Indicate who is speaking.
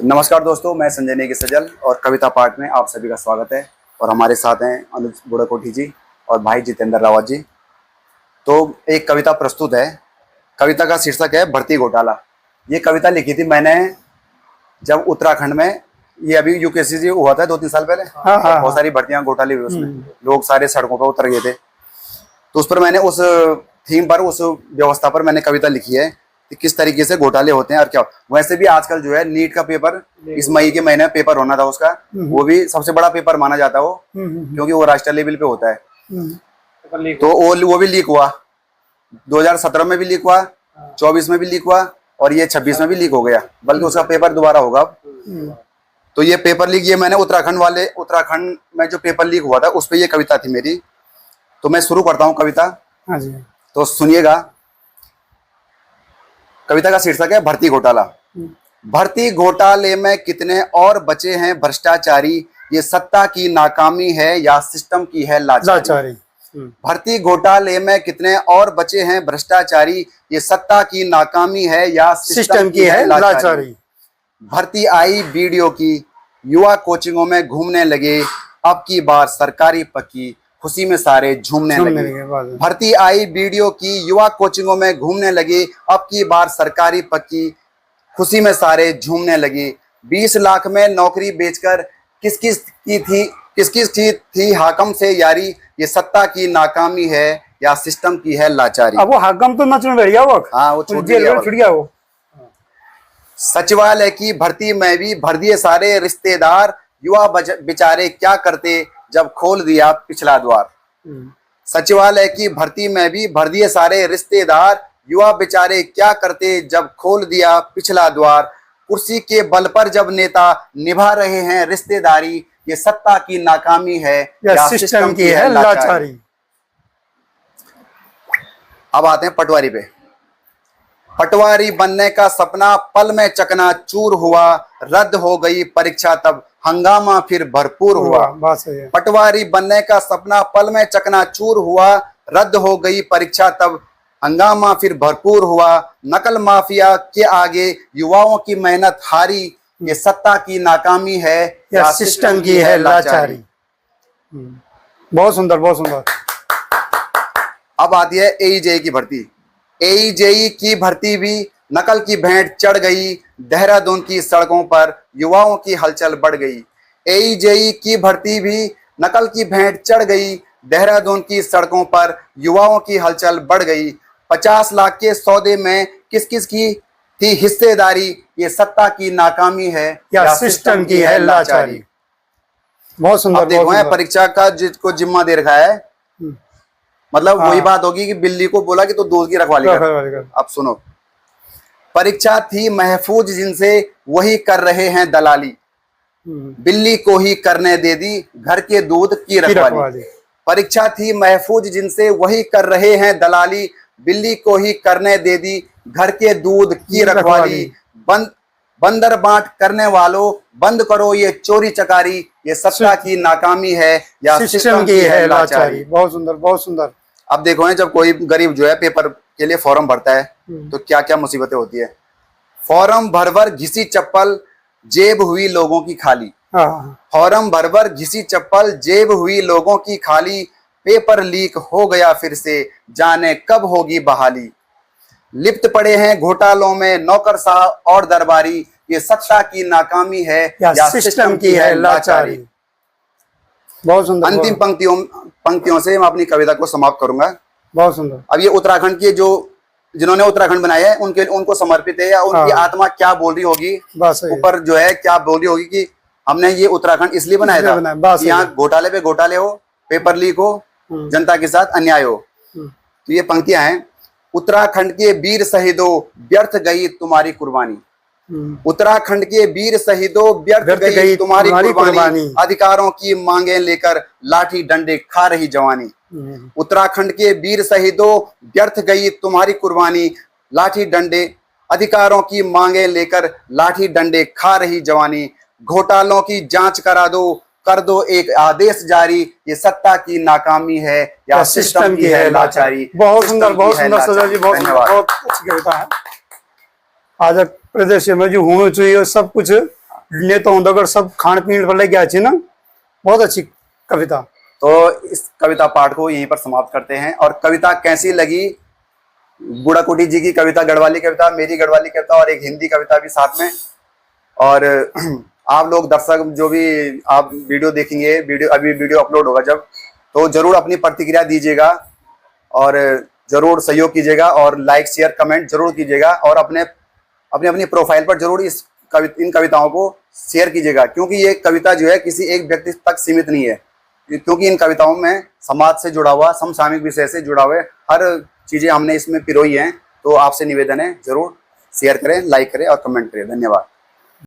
Speaker 1: नमस्कार दोस्तों, मैं संजय नेगी सजल और कविता पाठ में आप सभी का स्वागत है। और हमारे साथ हैं अनुज बुढ़ाकोठी जी और भाई जितेंद्र रावत जी। तो एक कविता प्रस्तुत है। कविता का शीर्षक है भर्ती घोटाला। ये कविता लिखी थी मैंने जब उत्तराखंड में, ये अभी यूकेसी हुआ था 2-3 साल पहले। बहुत सारी भर्तियां घोटाले हुए उसमें, लोग सारे सड़कों पर उतर गए थे। तो उस पर मैंने उस थीम पर, उस व्यवस्था पर मैंने कविता लिखी है कि किस तरीके से घोटाले होते हैं और क्या। वैसे भी आजकल जो है नीट का पेपर इस मई के महीने में पेपर होना था उसका, वो भी सबसे बड़ा पेपर माना जाता है वो, क्योंकि वो राष्ट्रीय लेवल पे होता है। तो वो भी लीक हुआ, 2017 में भी लीक हुआ, 24 में भी लीक हुआ और ये 26 में भी लीक हो गया, बल्कि उसका पेपर दोबारा होगा। तो ये पेपर लीक, ये मैंने उत्तराखंड में जो पेपर लीक हुआ था उस पर ये कविता थी मेरी। तो मैं शुरू करता हूँ कविता।
Speaker 2: हाँ जी।
Speaker 1: तो सुनिएगा। कविता का शीर्षक है भर्ती घोटाला। भर्ती घोटाले में कितने और बचे हैं भ्रष्टाचारी, ये सत्ता की नाकामी है या सिस्टम की है लाचारी। भर्ती घोटाले में कितने और बचे हैं भ्रष्टाचारी, ये सत्ता की नाकामी है या सिस्टम की है लाचारी। भर्ती आई बीडीओ की, युवा कोचिंगों में घूमने लगे, अब की बार सरकारी पक्की, खुशी में सारे झूमने लगे। भर्ती आई बीडीओ की, युवा कोचिंगों में घूमने लगे, अब की बार सरकारी पक्की, खुशी में सारे झूमने लगे। 20 लाख में नौकरी बेचकर किस किस की थी हाकम से यारी, ये सत्ता की नाकामी है या सिस्टम की है लाचारी।
Speaker 2: अब वो हाकम तो नच में बैठ गया वो।
Speaker 1: हाँ, वो छूट गया
Speaker 2: वो।
Speaker 1: सचिवालय की भर्ती में भी भर दिए सारे रिश्तेदार, युवा बेचारे क्या करते जब खोल दिया पिछला द्वार। सचिवालय की भर्ती में भी भर दिए सारे रिश्तेदार, युवा बेचारे क्या करते जब खोल दिया पिछला द्वार। कुर्सी के बल पर जब नेता निभा रहे हैं रिश्तेदारी, ये सत्ता की नाकामी है या सिस्टम की है लाचारी। अब आते हैं पटवारी पे। पटवारी बनने का सपना पल में चकनाचूर हुआ, रद्द हो गई परीक्षा तब हंगामा फिर भरपूर हुआ। पटवारी बनने का सपना पल में चकनाचूर हुआ, रद्द हो गई परीक्षा तब हंगामा फिर भरपूर हुआ। नकल माफिया के आगे युवाओं की मेहनत हारी, ये सत्ता की नाकामी है या सिस्टम की है लाचारी।
Speaker 2: बहुत सुंदर, बहुत सुंदर।
Speaker 1: अब आती है एईजेई की भर्ती। एईजेई की भर्ती भी नकल की भेंट चढ़ गई, देहरादून की सड़कों पर युवाओं की हलचल बढ़ गई। एईजेई की भर्ती भी नकल की भेंट चढ़ गई, देहरादून की सड़कों पर युवाओं की हलचल बढ़ गई। 50 लाख के सौदे में किस किस की थी हिस्सेदारी, ये सत्ता की नाकामी है या सिस्टम की है लाचारी।
Speaker 2: बहुत सुंदर।
Speaker 1: देखो है परीक्षा का जिसको जिम्मा दे रखा है, मतलब वही बात होगी कि बिल्ली को बोला कि तो दूध की रखवाली कर। अब सुनो। परीक्षा थी महफूज जिनसे वही कर रहे हैं दलाली, बिल्ली को ही करने दे दी घर के दूध की रखवाली। परीक्षा थी महफूज जिनसे वही कर रहे हैं दलाली, बिल्ली को ही करने दे दी घर के दूध की रखवाली। बंदर बांट करने वालों बंद करो ये चोरी चकारी, ये सत्ता की नाकामी है या सिस्टम की है लाचारी।
Speaker 2: बहुत सुंदर, बहुत सुंदर।
Speaker 1: अब देखो है जब कोई गरीब जो है पेपर के लिए फॉर्म भरता है तो क्या क्या मुसीबतें होती है। फॉर्म भर घिसी चप्पल जेब हुई लोगों की खाली। फॉर्म भर घिसी चप्पल जेब हुई लोगों की खाली, पेपर लीक हो गया फिर से जाने कब होगी बहाली। लिप्त पड़े हैं घोटालों में नौकरशाह और दरबारी, ये सत्ता की नाकामी है या सिस्टम की है लाचारी।
Speaker 2: बहुत सुंदर।
Speaker 1: अंतिम पंक्तियों से मैं अपनी कविता को समाप्त करूंगा।
Speaker 2: बहुत सुंदर।
Speaker 1: अब ये उत्तराखंड के जिन्होंने उत्तराखंड बनाया है उनको समर्पित है, या उनकी आत्मा क्या बोल रही होगी ऊपर जो है, क्या बोल रही होगी कि हमने ये उत्तराखंड इसलिए बनाया था कि यहाँ घोटाले पे घोटाले हो, पेपर लीक हो, जनता के साथ अन्याय हो। तो ये पंक्तियां हैं। उत्तराखंड के वीर शहीदों व्यर्थ गई तुम्हारी कुर्बानी, उत्तराखंड के वीर शहीदों व्यर्थ गई तुम्हारी कुर्बानी, अधिकारों की मांगे लेकर लाठी डंडे खा रही जवानी। उत्तराखंड के वीर शहीदों व्यर्थ गई तुम्हारी कुर्बानी, लाठी डंडे अधिकारों की मांगे लेकर लाठी डंडे खा रही जवानी। घोटालों की जांच करा दो, कर दो एक आदेश जारी, ये सत्ता की नाकामी है या सिस्टम की है लाचारी।
Speaker 2: बहुत सुंदर, बहुत सुंदर सजल जी, बहुत बहुत अच्छी कविता है। आज प्रदेश में जो होना चाहिए सब कुछ नेता होंदगर सब खान पीन पर लग गया ना। बहुत अच्छी कविता।
Speaker 1: तो इस कविता पाठ को यहीं पर समाप्त करते हैं। और कविता कैसी लगी, बुड़ाकोटी जी की कविता, गढ़वाली कविता, मेरी गढ़वाली कविता और एक हिंदी कविता भी साथ में। और आप लोग दर्शक जो भी आप वीडियो देखेंगे, अभी वीडियो अपलोड होगा जब, तो जरूर अपनी प्रतिक्रिया दीजिएगा और जरूर सहयोग कीजिएगा और लाइक शेयर कमेंट जरूर कीजिएगा। और अपने अपनी प्रोफाइल पर जरूर इन कविताओं को शेयर कीजिएगा, क्योंकि ये कविता जो है किसी एक व्यक्ति तक सीमित नहीं है, क्योंकि इन कविताओं में समाज से जुड़ा हुआ, समसामयिक विषय से जुड़ा हुआ हर चीजें हमने इसमें पिरोई हैं। तो आपसे निवेदन है, जरूर शेयर करें, लाइक करें और कमेंट करें। धन्यवाद।